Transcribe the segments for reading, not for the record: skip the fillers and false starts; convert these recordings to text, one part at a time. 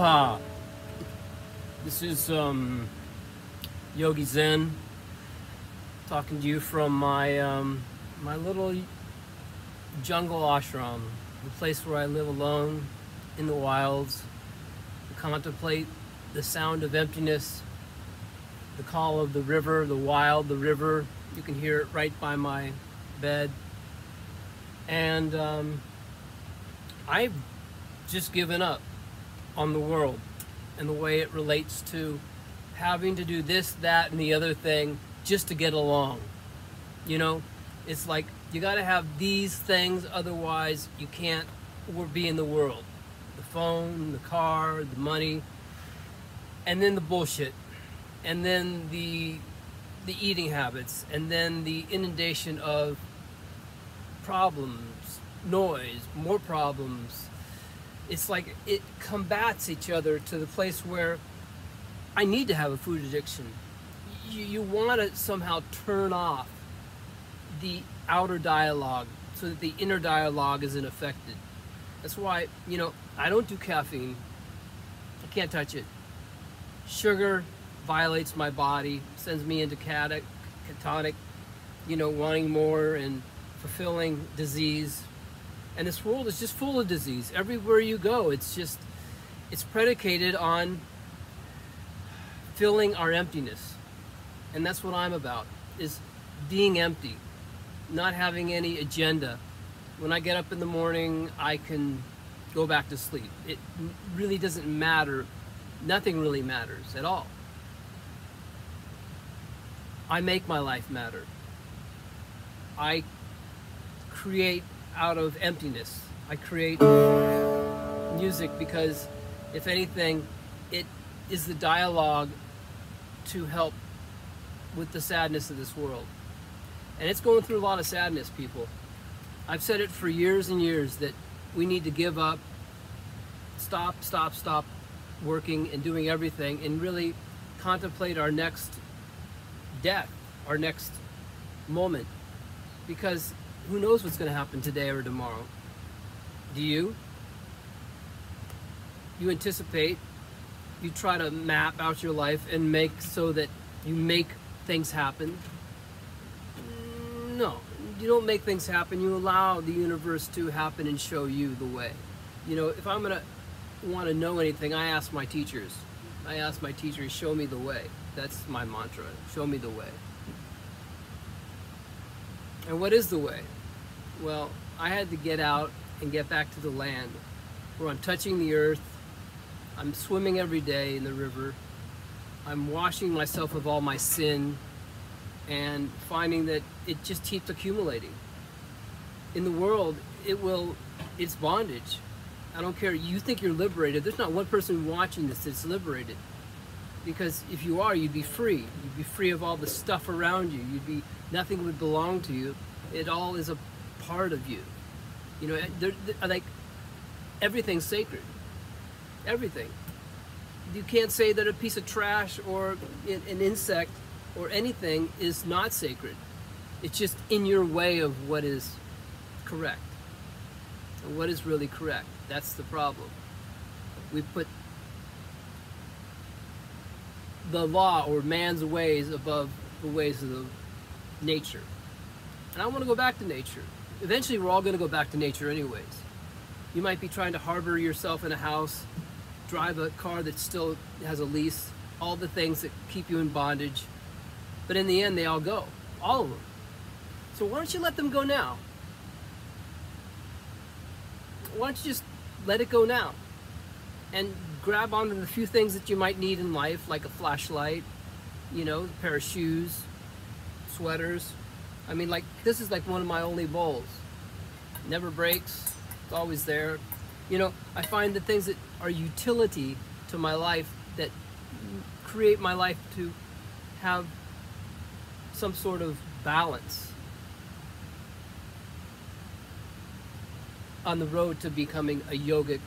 Aloha. This is Yogi Zen talking to you from my my little jungle ashram, the place where I live alone in the wilds, to contemplate the sound of emptiness, the call of the river, the wild, the river. You can hear it right by my bed. And I've just given up on the world and the way it relates to having to do this, that, and the other thing just to get along. You know, it's like you got to have these things, otherwise you can't be in the world. The phone, the car, the money, and then the bullshit, and then the eating habits, and then the inundation of problems, noise, more problems. It's like it combats each other to the place where I need to have a food addiction. You want to somehow turn off the outer dialogue so that the inner dialogue isn't affected. That's why, you know, I don't do caffeine. I can't touch it. Sugar violates my body, sends me into catonic, you know, wanting more and fulfilling disease. And this world is just full of disease. Everywhere you go, it's predicated on filling our emptiness. And that's what I'm about, is being empty, not having any agenda. When I get up in the morning, I can go back to sleep. It really doesn't matter. Nothing really matters at all. I make my life matter. I create out of emptiness. I create music because, if anything, it is the dialogue to help with the sadness of this world. And it's going through a lot of sadness, people. I've said it for years and years that we need to give up, stop working and doing everything, and really contemplate our next death, our next moment. Because who knows what's going to happen today or tomorrow? Do you? You anticipate, you try to map out your life and make so that you make things happen. No, you don't make things happen. You allow the universe to happen and show you the way. You know, if I'm going to want to know anything, I ask my teachers. I ask my teachers, show me the way. That's my mantra, show me the way. And what is the way? Well, I had to get out and get back to the land where I'm touching the earth. I'm swimming every day in the river. I'm washing myself of all my sin and finding that it just keeps accumulating. In the world, it's bondage. I don't care. You think you're liberated. There's not one person watching this that's liberated. Because if you are, you'd be free. You'd be free of all the stuff around you. Nothing would belong to you. It all is a part of you. You know, like, everything's sacred. Everything. You can't say that a piece of trash or an insect or anything is not sacred. It's just in your way of what is correct. And what is really correct. That's the problem. We put the law or man's ways above the ways of nature. And I want to go back to nature. Eventually we're all going to go back to nature anyways. You might be trying to harbor yourself in a house, drive a car that still has a lease, all the things that keep you in bondage. But in the end, they all go. All of them. So why don't you let them go now? Why don't you just let it go now? And grab onto the few things that you might need in life, like a flashlight, you know, a pair of shoes, sweaters. I mean, like, this is like one of my only bowls. Never breaks. It's always there. You know, I find the things that are utility to my life, that create my life to have some sort of balance on the road to becoming a yogic,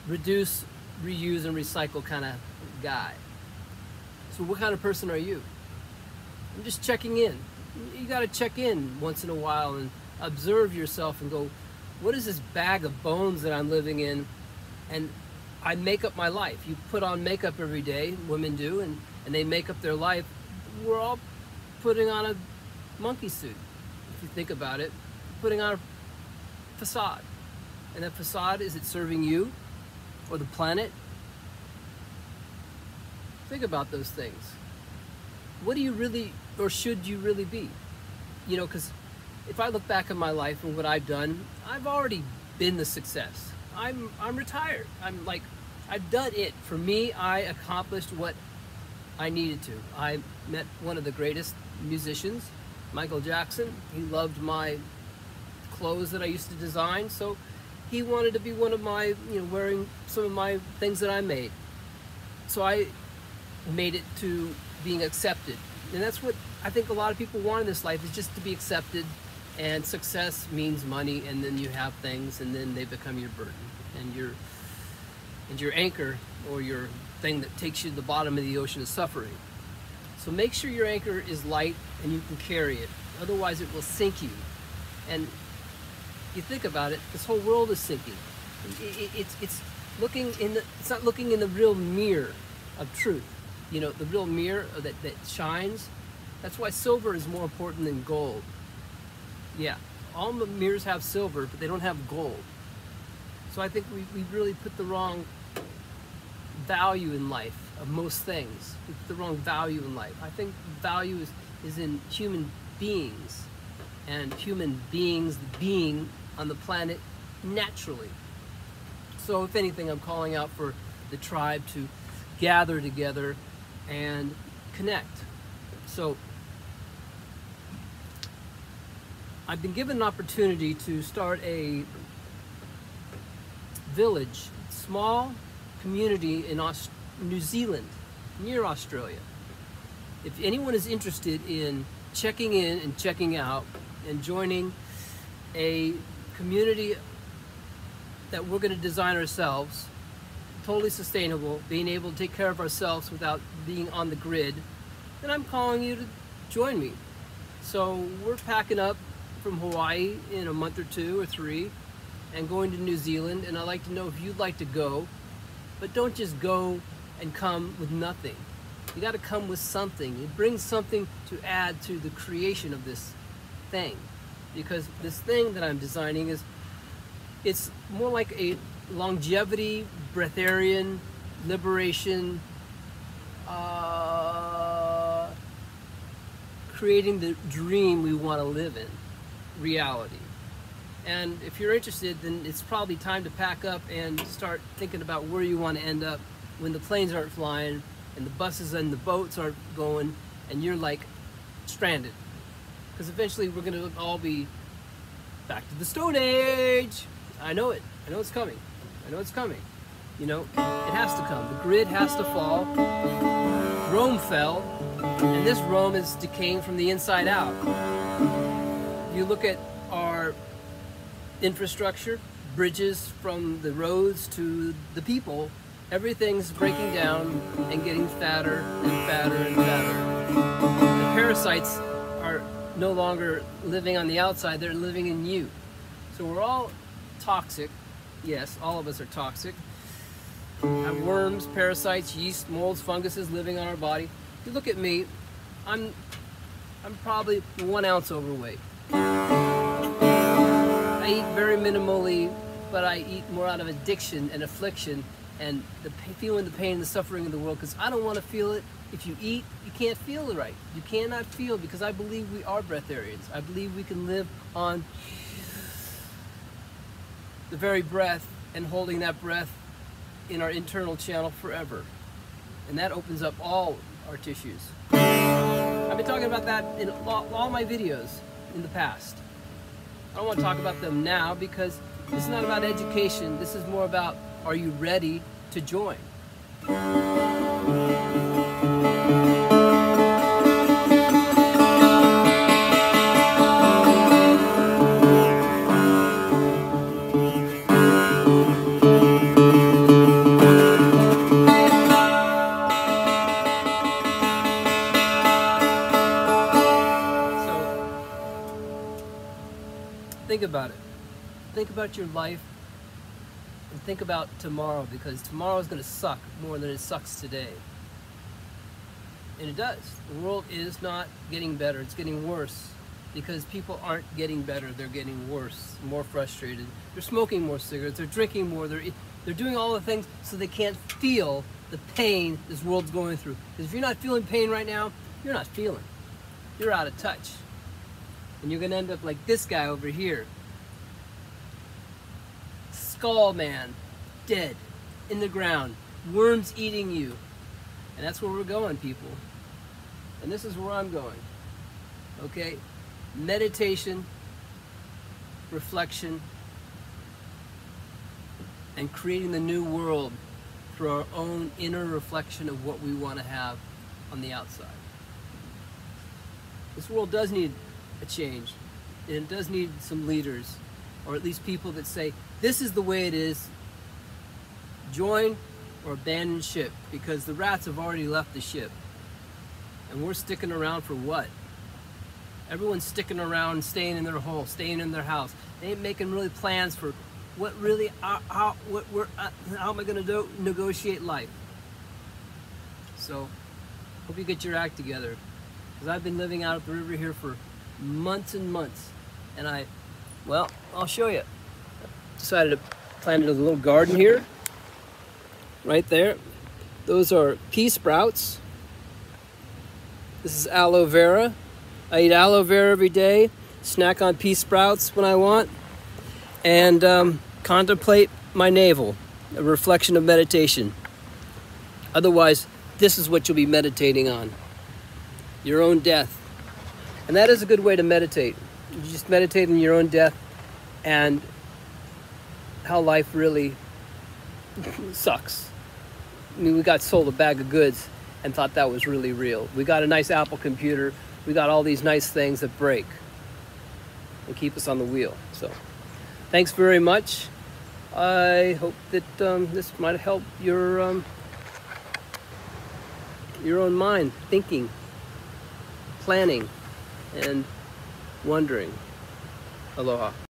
reduce, reuse, and recycle kind of guy. So what kind of person are you? I'm just checking in. You got to check in once in a while and observe yourself and go, What is this bag of bones that I'm living in? And I make up my life. You put on makeup every day, women do, and they make up their life. We're all putting on a monkey suit, if you think about it, putting on a facade. And that facade, is it serving you or the planet? Think about those things. What do you really, or should you really be? You know, because if I look back at my life and what I've done, I've already been the success. I'm retired. I've done it. For me, I accomplished what I needed to. I met one of the greatest musicians, Michael Jackson. He loved my clothes that I used to design, so he wanted to be one of my, wearing some of my things that I made. So I made it to being accepted. And that's what I think a lot of people want in this life, is just to be accepted. And success means money, and then you have things, and then they become your burden and your anchor, or your thing that takes you to the bottom of the ocean of suffering. So make sure your anchor is light and you can carry it. Otherwise it will sink you. And you think about it, this whole world is sinking. It's not looking in the real mirror of truth. The real mirror that shines. That's why silver is more important than gold. Yeah, all the mirrors have silver, but they don't have gold. So I think we really put the wrong value in life of most things. We put the wrong value in life. I think value is in human beings, and human beings being on the planet naturally. So if anything, I'm calling out for the tribe to gather together and connect. So I've been given an opportunity to start a village, small community in New Zealand, near Australia. If anyone is interested in checking in and checking out and joining a community that we're going to design ourselves, totally sustainable, being able to take care of ourselves without being on the grid, then I'm calling you to join me. So we're packing up from Hawaii in a month or 2 or 3 and going to New Zealand, and I'd like to know if you'd like to go. But don't just go and come with nothing. You got to come with something. You bring something to add to the creation of this thing, because this thing that I'm designing it's more like a longevity, breatharian, liberation, creating the dream we want to live in, reality. And if you're interested, then it's probably time to pack up and start thinking about where you want to end up when the planes aren't flying and the buses and the boats aren't going and you're like stranded. Because eventually we're going to all be back to the Stone Age. I know it. I know it's coming. I know it's coming. It has to come. The grid has to fall. Rome fell, and this Rome is decaying from the inside out. You look at our infrastructure, bridges from the roads to the people, everything's breaking down and getting fatter and fatter and fatter. The parasites are no longer living on the outside, they're living in you. So we're all toxic. Yes, all of us are toxic. Have worms, parasites, yeast, molds, funguses living on our body. If you look at me, I'm probably 1 ounce overweight. I eat very minimally, but I eat more out of addiction and affliction and feeling the pain and the suffering in the world, because I don't want to feel it. If you eat, you can't feel it right. You cannot feel, because I believe we are breatharians. I believe we can live on the very breath and holding that breath in our internal channel forever. And that opens up all our tissues. I've been talking about that in all my videos in the past. I don't want to talk about them now because this is not about education. This is more about, are you ready to join? Think about your life and think about tomorrow, because tomorrow is going to suck more than it sucks today. And it does. The world is not getting better. It's getting worse, because people aren't getting better. They're getting worse, more frustrated. They're smoking more cigarettes. They're drinking more. They're doing all the things so they can't feel the pain this world's going through. Because if you're not feeling pain right now, you're not feeling. You're out of touch. And you're going to end up like this guy over here. Skull man, dead, in the ground, worms eating you. And that's where we're going, people. And this is where I'm going. Okay? Meditation, reflection, and creating the new world through our own inner reflection of what we want to have on the outside. This world does need a change, and it does need some leaders, or at least people that say, this is the way it is, join or abandon ship, because the rats have already left the ship. And we're sticking around for what? Everyone's sticking around, staying in their hole, staying in their house. They ain't making really plans for what really, how am I going to negotiate life? So, hope you get your act together. Because I've been living out at the river here for months and months. And well, I'll show you. Decided to plant a little garden here. Right there. Those are pea sprouts. This is aloe vera. I eat aloe vera every day. Snack on pea sprouts when I want. And contemplate my navel. A reflection of meditation. Otherwise, this is what you'll be meditating on. Your own death. And that is a good way to meditate. You just meditate on your own death and how life really sucks. I mean, we got sold a bag of goods and thought that was really real. We got a nice Apple computer. We got all these nice things that break and keep us on the wheel. So, thanks very much. I hope that this might help your own mind, thinking, planning, and wondering. Aloha.